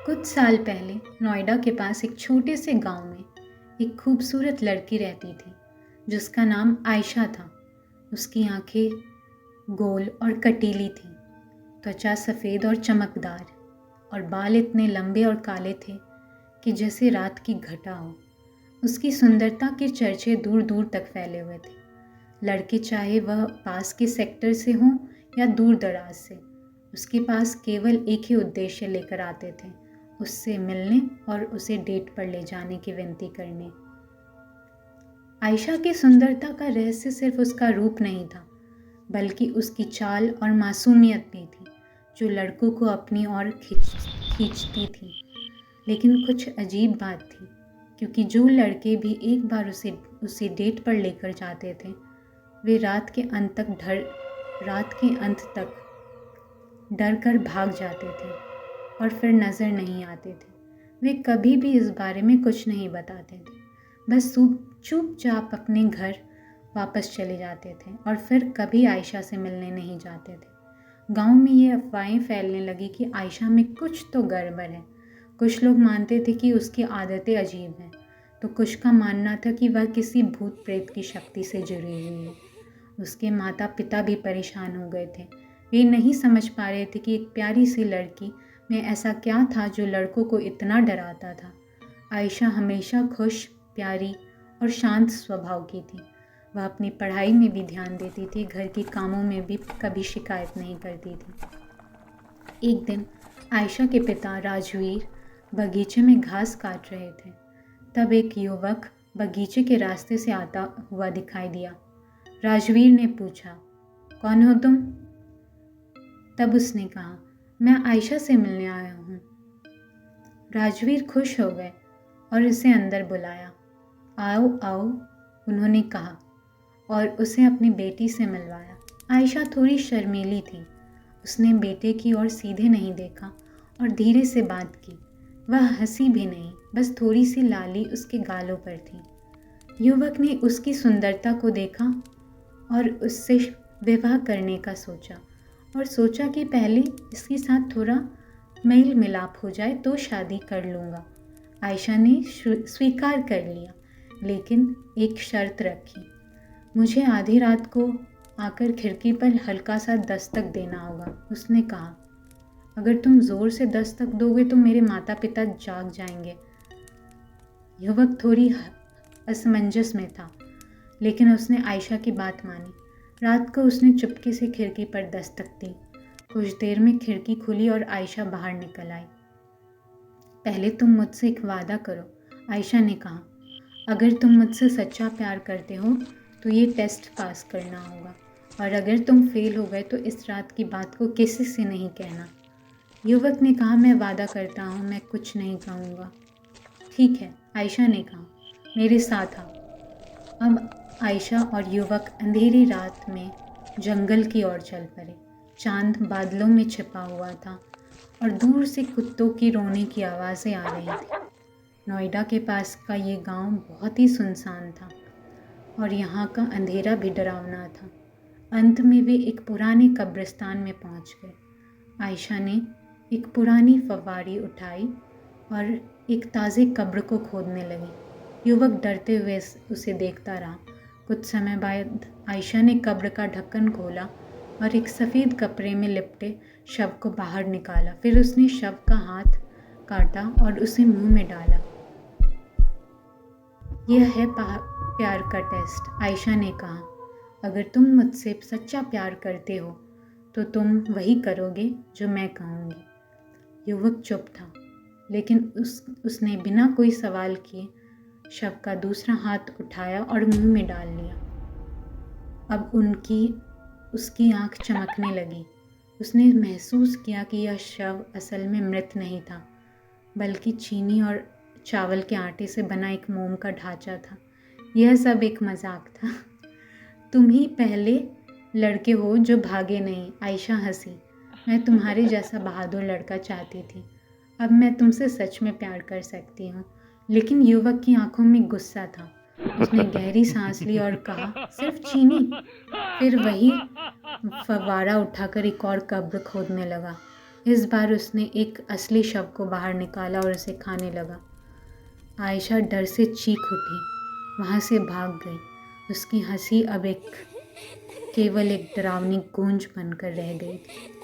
कुछ साल पहले नोएडा के पास एक छोटे से गांव में एक खूबसूरत लड़की रहती थी जिसका नाम आयशा था। उसकी आंखें गोल और कटीली थीं, त्वचा सफ़ेद और चमकदार और बाल इतने लंबे और काले थे कि जैसे रात की घटा हो। उसकी सुंदरता के चर्चे दूर दूर तक फैले हुए थे। लड़के चाहे वह पास के सेक्टर से हों या दूर दराज से, उसके पास केवल एक ही उद्देश्य लेकर आते थे, उससे मिलने और उसे डेट पर ले जाने की विनती करने। आयशा की सुंदरता का रहस्य सिर्फ उसका रूप नहीं था, बल्कि उसकी चाल और मासूमियत भी थी, जो लड़कों को अपनी ओर खींचती थी। लेकिन कुछ अजीब बात थी, क्योंकि जो लड़के भी एक बार उसे डेट पर लेकर जाते थे, वे रात के अंत तक डर कर भाग जाते थे और फिर नज़र नहीं आते थे। वे कभी भी इस बारे में कुछ नहीं बताते थे, बस चुपचाप अपने घर वापस चले जाते थे और फिर कभी आयशा से मिलने नहीं जाते थे। गांव में ये अफवाहें फैलने लगी कि आयशा में कुछ तो गड़बड़ है। कुछ लोग मानते थे कि उसकी आदतें अजीब हैं, तो कुछ का मानना था कि वह किसी भूत प्रेत की शक्ति से जुड़ी हुई है। उसके माता पिता भी परेशान हो गए थे। वे नहीं समझ पा रहे थे कि एक प्यारी सी लड़की में ऐसा क्या था जो लड़कों को इतना डराता था। आयशा हमेशा खुश, प्यारी और शांत स्वभाव की थी। वह अपनी पढ़ाई में भी ध्यान देती थी, घर के कामों में भी कभी शिकायत नहीं करती थी। एक दिन आयशा के पिता राजवीर बगीचे में घास काट रहे थे। तब एक युवक बगीचे के रास्ते से आता हुआ दिखाई दिया। राजवीर ने पूछा, कौन हो तुम? तब उसने कहा, मैं आयशा से मिलने आया हूँ। राजवीर खुश हो गए और उसे अंदर बुलाया। आओ आओ, उन्होंने कहा और उसे अपनी बेटी से मिलवाया। आयशा थोड़ी शर्मीली थी। उसने बेटे की ओर सीधे नहीं देखा और धीरे से बात की। वह हंसी भी नहीं, बस थोड़ी सी लाली उसके गालों पर थी। युवक ने उसकी सुंदरता को देखा और उससे विवाह करने का सोचा कि पहले इसके साथ थोड़ा मेल मिलाप हो जाए तो शादी कर लूँगा। आयशा ने स्वीकार कर लिया, लेकिन एक शर्त रखी। मुझे आधी रात को आकर खिड़की पर हल्का सा दस्तक देना होगा। उसने कहा, अगर तुम ज़ोर से दस्तक दोगे तो मेरे माता पिता जाग जाएंगे। युवक थोड़ी असमंजस में था, लेकिन उसने आयशा की बात मानी। रात को उसने चुपके से खिड़की पर दस्तक दी। कुछ देर में खिड़की खुली और आयशा बाहर निकल आई। पहले तुम मुझसे एक वादा करो, आयशा ने कहा। अगर तुम मुझसे सच्चा प्यार करते हो तो ये टेस्ट पास करना होगा, और अगर तुम फेल हो गए तो इस रात की बात को किसी से नहीं कहना। युवक ने कहा, मैं वादा करता हूँ, मैं कुछ नहीं कहूँगा। ठीक है, आयशा ने कहा, मेरे साथ आओ। अब आयशा और युवक अंधेरी रात में जंगल की ओर चल पड़े। चांद बादलों में छिपा हुआ था और दूर से कुत्तों की रोने की आवाज़ें आ रही थी। नोएडा के पास का ये गांव बहुत ही सुनसान था और यहाँ का अंधेरा भी डरावना था। अंत में वे एक पुराने कब्रिस्तान में पहुँच गए। आयशा ने एक पुरानी फव्वारी उठाई और एक ताज़े कब्र को खोदने लगी। युवक डरते हुए उसे देखता रहा। कुछ समय बाद आयशा ने कब्र का ढक्कन खोला और एक सफ़ेद कपड़े में लिपटे शव को बाहर निकाला। फिर उसने शव का हाथ काटा और उसे मुंह में डाला। यह है प्यार का टेस्ट, आयशा ने कहा। अगर तुम मुझसे सच्चा प्यार करते हो तो तुम वही करोगे जो मैं कहूँगी। युवक चुप था, लेकिन उसने बिना कोई सवाल किए शव का दूसरा हाथ उठाया और मुंह में डाल लिया। अब उसकी आंख चमकने लगी। उसने महसूस किया कि यह शव असल में मृत नहीं था, बल्कि चीनी और चावल के आटे से बना एक मोम का ढांचा था। यह सब एक मजाक था। तुम ही पहले लड़के हो जो भागे नहीं, आयशा हंसी। मैं तुम्हारे जैसा बहादुर लड़का चाहती थी। अब मैं तुमसे सच में प्यार कर सकती हूँ। लेकिन युवक की आंखों में गुस्सा था। उसने गहरी सांस ली और कहा, सिर्फ चीनी? फिर वही फव्वारा उठाकर एक और कब्र खोदने लगा। इस बार उसने एक असली शव को बाहर निकाला और उसे खाने लगा। आयशा डर से चीख उठी, वहाँ से भाग गई। उसकी हंसी अब केवल एक डरावनी गूंज बनकर रह गई थी।